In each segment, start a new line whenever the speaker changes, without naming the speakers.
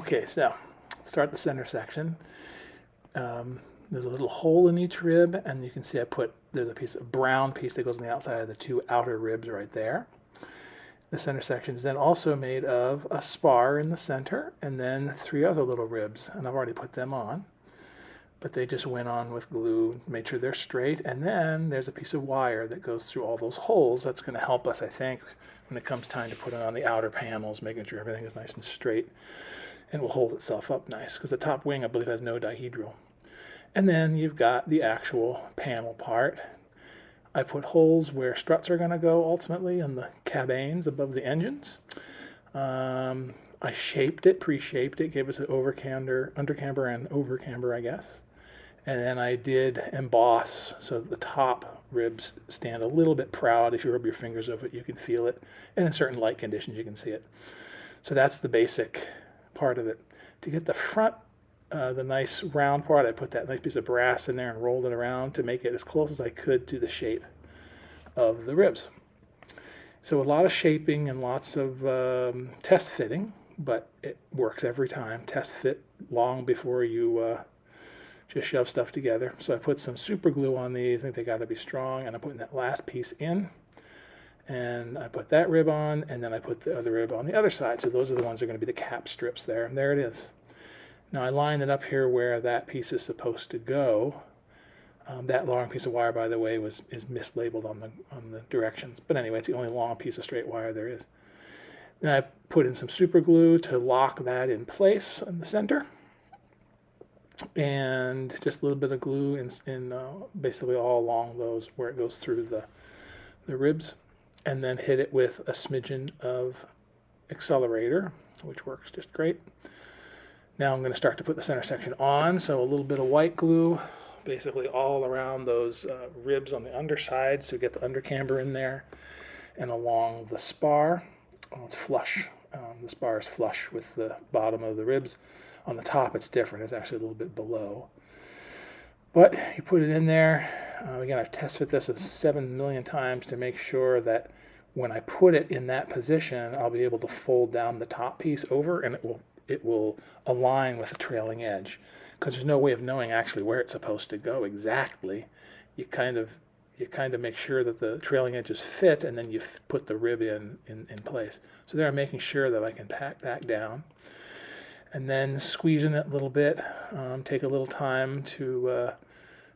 Okay, so start the center section. There's a little hole in each rib, and you can see there's a brown piece that goes on the outside of the two outer ribs right there. The center section is then also made of a spar in the center, and then 3 other little ribs, and I've already put them on. But they just went on with glue, made sure they're straight, and then there's a piece of wire that goes through all those holes. That's going to help us, I think, when it comes time to put it on the outer panels, making sure everything is nice and straight, and will hold itself up nice, because the top wing, I believe, has no dihedral. And then you've got the actual panel part. I put holes where struts are going to go ultimately in the cabins above the engines. I shaped it, pre-shaped it, gave us an undercamber and overcamber, I guess. And then I did emboss so that the top ribs stand a little bit proud. If you rub your fingers over it, you can feel it. And in certain light conditions, you can see it. So that's the basic part of it. To get the front, the nice round part, I put that nice piece of brass in there and rolled it around to make it as close as I could to the shape of the ribs. So a lot of shaping and lots of test fitting, but it works every time. Test fit long before you just shove stuff together. So I put some super glue on these. I think they got to be strong, and I'm putting that last piece in. And I put that rib on, and then I put the other rib on the other side. So those are the ones that are going to be the cap strips there. And there it is. Now I lined it up here where that piece is supposed to go. That long piece of wire, by the way, is mislabeled on the directions. But anyway, it's the only long piece of straight wire there is. Then I put in some super glue to lock that in place in the center. And just a little bit of glue in basically all along those where it goes through the ribs. And then hit it with a smidgen of accelerator, which works just great. Now I'm going to start to put the center section on. So a little bit of white glue, basically all around those ribs on the underside. So get the undercamber in there and along the spar. Oh, it's flush. The spar is flush with the bottom of the ribs. On the top, it's different. It's actually a little bit below. But you put it in there. Again, I've test fit this 7 million times to make sure that when I put it in that position, I'll be able to fold down the top piece over, and it will align with the trailing edge. Because there's no way of knowing actually where it's supposed to go exactly. You kind of make sure that the trailing edges fit, and then you put the rib in place. So there I'm making sure that I can pack that down. And then squeezing it a little bit. Take a little time to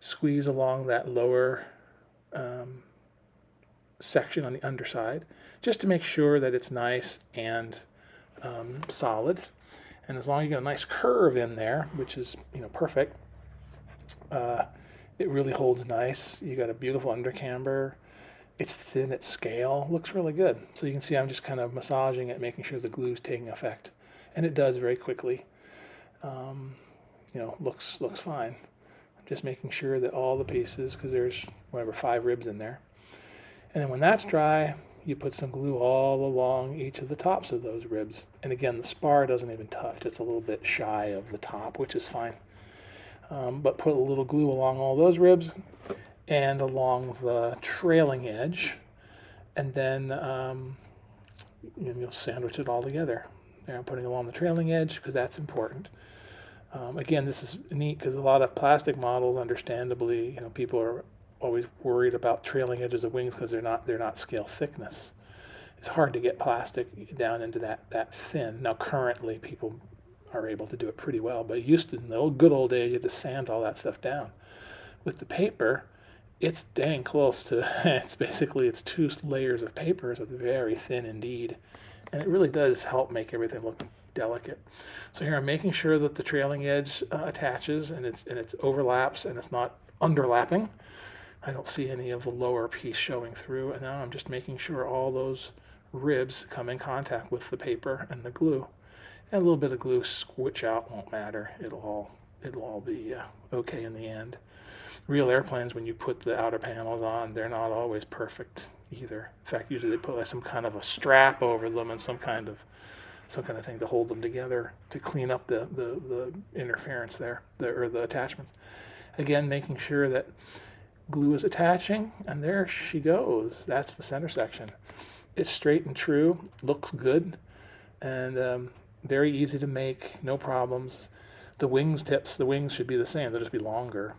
squeeze along that lower section on the underside, just to make sure that it's nice and solid. And as long as you get a nice curve in there, which is perfect, it really holds nice. You got a beautiful undercamber. It's thin at scale. Looks really good. So you can see I'm just kind of massaging it, making sure the glue's taking effect. And it does very quickly. Looks fine. I'm just making sure that all the pieces, because there's 5 ribs in there. And then when that's dry, you put some glue all along each of the tops of those ribs. And again, the spar doesn't even touch. It's a little bit shy of the top, which is fine. But put a little glue along all those ribs and along the trailing edge. And then you'll sandwich it all together. There I'm putting along the trailing edge because that's important. Again, this is neat because a lot of plastic models, understandably, people are always worried about trailing edges of wings because they're not scale thickness. It's hard to get plastic down into that thin. Now currently people are able to do it pretty well, but used to, in the good old days, you had to sand all that stuff down. With the paper, it's dang close to, it's 2 layers of paper, so it's very thin indeed. And it really does help make everything look delicate. So here I'm making sure that the trailing edge attaches and it's overlaps and it's not underlapping. I don't see any of the lower piece showing through. And now I'm just making sure all those ribs come in contact with the paper and the glue. And a little bit of glue squish out won't matter. It'll all be okay in the end. Real airplanes, when you put the outer panels on, they're not always perfect either. In fact, usually they put like some kind of a strap over them and some kind of thing to hold them together to clean up the interference there, or the attachments. Again, making sure that glue is attaching, and there she goes. That's the center section. It's straight and true, looks good, and very easy to make, no problems. The wings should be the same. They'll just be longer.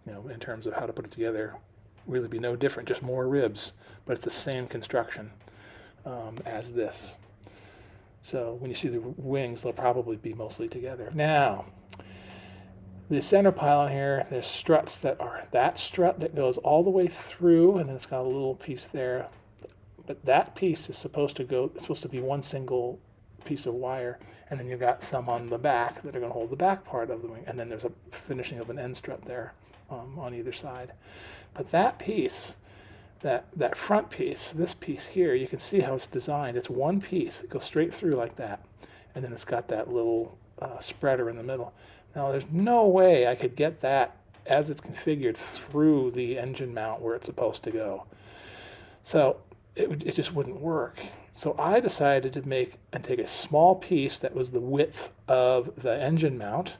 In terms of how to put it together, really be no different, just more ribs, but it's the same construction as this. So when you see the wings, they'll probably be mostly together. Now, the center pylon here, there's struts that are that strut that goes all the way through, and then it's got a little piece there. But that piece is supposed to be one single piece of wire, and then you've got some on the back that are going to hold the back part of the wing, and then there's a finishing of an end strut there on either side. But that piece, that front piece, this piece here, you can see how it's designed. It's one piece. It goes straight through like that, and then it's got that little spreader in the middle. Now, there's no way I could get that as it's configured through the engine mount where it's supposed to go. So it just wouldn't work. So I decided to take a small piece that was the width of the engine mount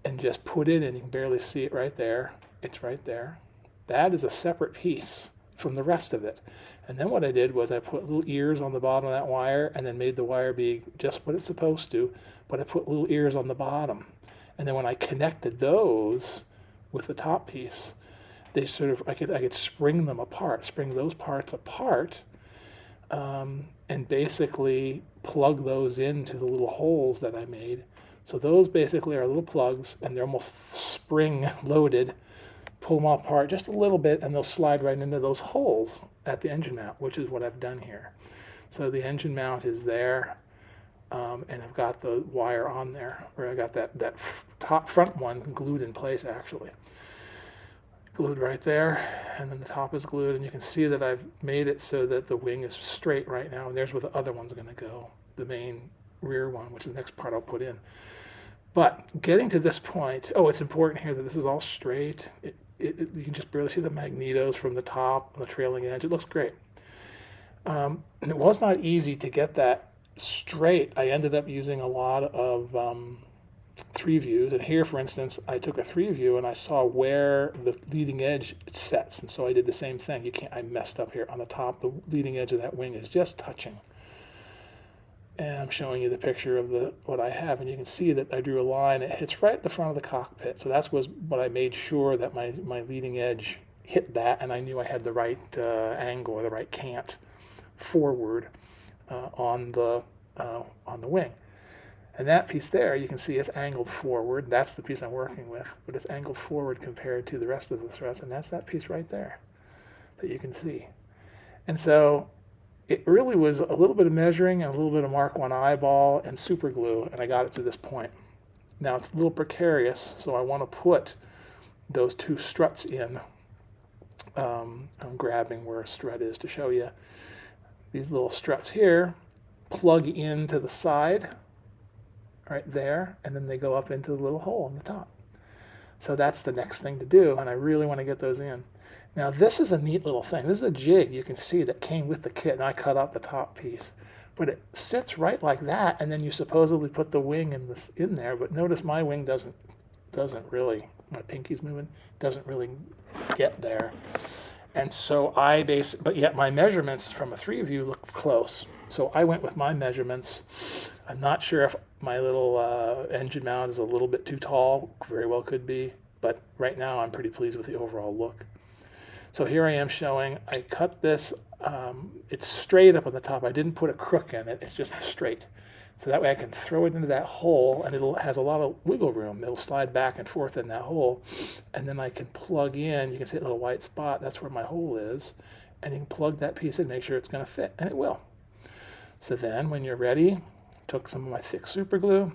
and just put it in. You can barely see it right there. It's right there. That is a separate piece from the rest of it. And then what I did was I put little ears on the bottom of that wire and then made the wire be just what it's supposed to, but I put little ears on the bottom. And then when I connected those with the top piece, they I could spring those parts apart, and basically plug those into the little holes that I made. So those basically are little plugs, and they're almost spring loaded. Pull them apart just a little bit, and they'll slide right into those holes at the engine mount, which is what I've done here. So the engine mount is there. And I've got the wire on there, where I got that top front one glued in place, actually. Glued right there, and then the top is glued, and you can see that I've made it so that the wing is straight right now, and there's where the other one's going to go, the main rear one, which is the next part I'll put in. But getting to this point, it's important here that this is all straight. You can just barely see the magnetos from the top, on the trailing edge. It looks great. And it was not easy to get that straight. I ended up using a lot of 3 views, and here, for instance, I took a 3 view and I saw where the leading edge sets, and so I did the same thing. I messed up here on the top. The leading edge of that wing is just touching, and I'm showing you the picture of what I have, and you can see that I drew a line. It hits right at the front of the cockpit, so that was what I made sure that my leading edge hit that, and I knew I had the right angle or the right cant forward on the wing. And that piece there, you can see it's angled forward. That's the piece I'm working with, but it's angled forward compared to the rest of the struts, and that's that piece right there that you can see. And so it really was a little bit of measuring and a little bit of Mark 1 eyeball and super glue, and I got it to this point. Now it's a little precarious, so I want to put those 2 struts in. I'm grabbing where a strut is to show you. These little struts here plug into the side right there, and then they go up into the little hole in the top. So that's the next thing to do, and I really want to get those in. Now this is a neat little thing. This is a jig you can see that came with the kit, and I cut out the top piece. But it sits right like that, and then you supposedly put the wing in there, but notice my wing doesn't really, my pinky's moving, doesn't really get there. And so but yet my measurements from a 3 view look close. So I went with my measurements. I'm not sure if my little engine mount is a little bit too tall, very well could be, but right now I'm pretty pleased with the overall look. So here I am showing, I cut this, it's straight up on the top. I didn't put a crook in it, it's just straight. So that way I can throw it into that hole, and it has a lot of wiggle room. It'll slide back and forth in that hole, and then I can plug in, you can see a little white spot, that's where my hole is, and you can plug that piece in, make sure it's going to fit, and it will. So then when you're ready, took some of my thick super glue,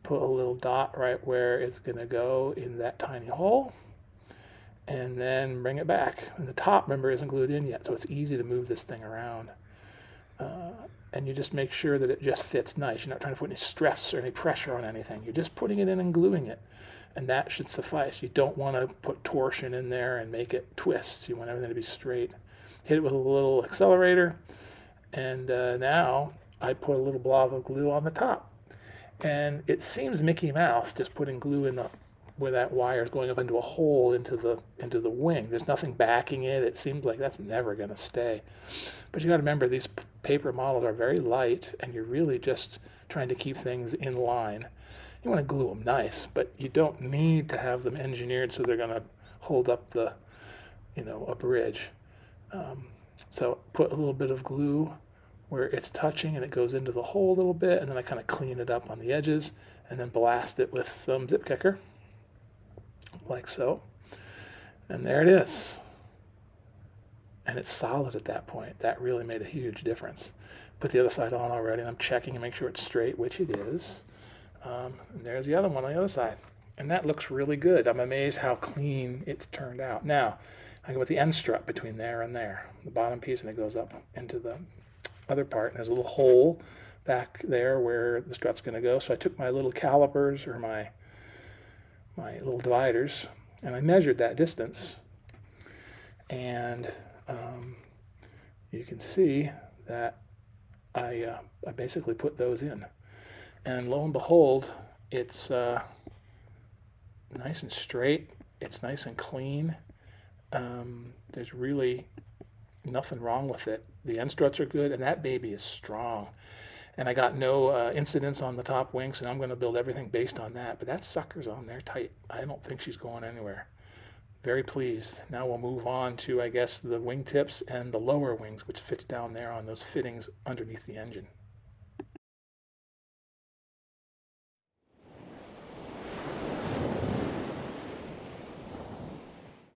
put a little dot right where it's going to go in that tiny hole, and then bring it back. And the top, remember, isn't glued in yet, so it's easy to move this thing around. And you just make sure that it just fits nice. You're not trying to put any stress or any pressure on anything. You're just putting it in and gluing it, and that should suffice. You don't want to put torsion in there and make it twist. You want everything to be straight. Hit it with a little accelerator, and now I put a little blob of glue on the top. And it seems Mickey Mouse just putting glue in where that wire is going up into a hole into the wing. There's nothing backing it. It seems like that's never going to stay. But you got to remember, these paper models are very light and you're really just trying to keep things in line. You want to glue them nice, but you don't need to have them engineered so they're going to hold up the, a bridge. So put a little bit of glue where it's touching and it goes into the hole a little bit, and then I kind of clean it up on the edges and then blast it with some zip kicker, like so. And there it is. And it's solid at that point. That really made a huge difference. Put the other side on already, and I'm checking to make sure it's straight, which it is. And there's the other one on the other side. And that looks really good. I'm amazed how clean it's turned out. Now, I go with the end strut between there and there, the bottom piece, and it goes up into the other part. And there's a little hole back there where the strut's going to go. So I took my little calipers, or my little dividers, and I measured that distance. And you can see that I basically put those in. And lo and behold, it's nice and straight. It's nice and clean. There's really nothing wrong with it. The end struts are good, and that baby is strong. And I got no incidents on the top wings, and I'm going to build everything based on that. But that sucker's on there tight. I don't think she's going anywhere. Very pleased. Now we'll move on to, I guess, the wing tips and the lower wings, which fits down there on those fittings underneath the engine.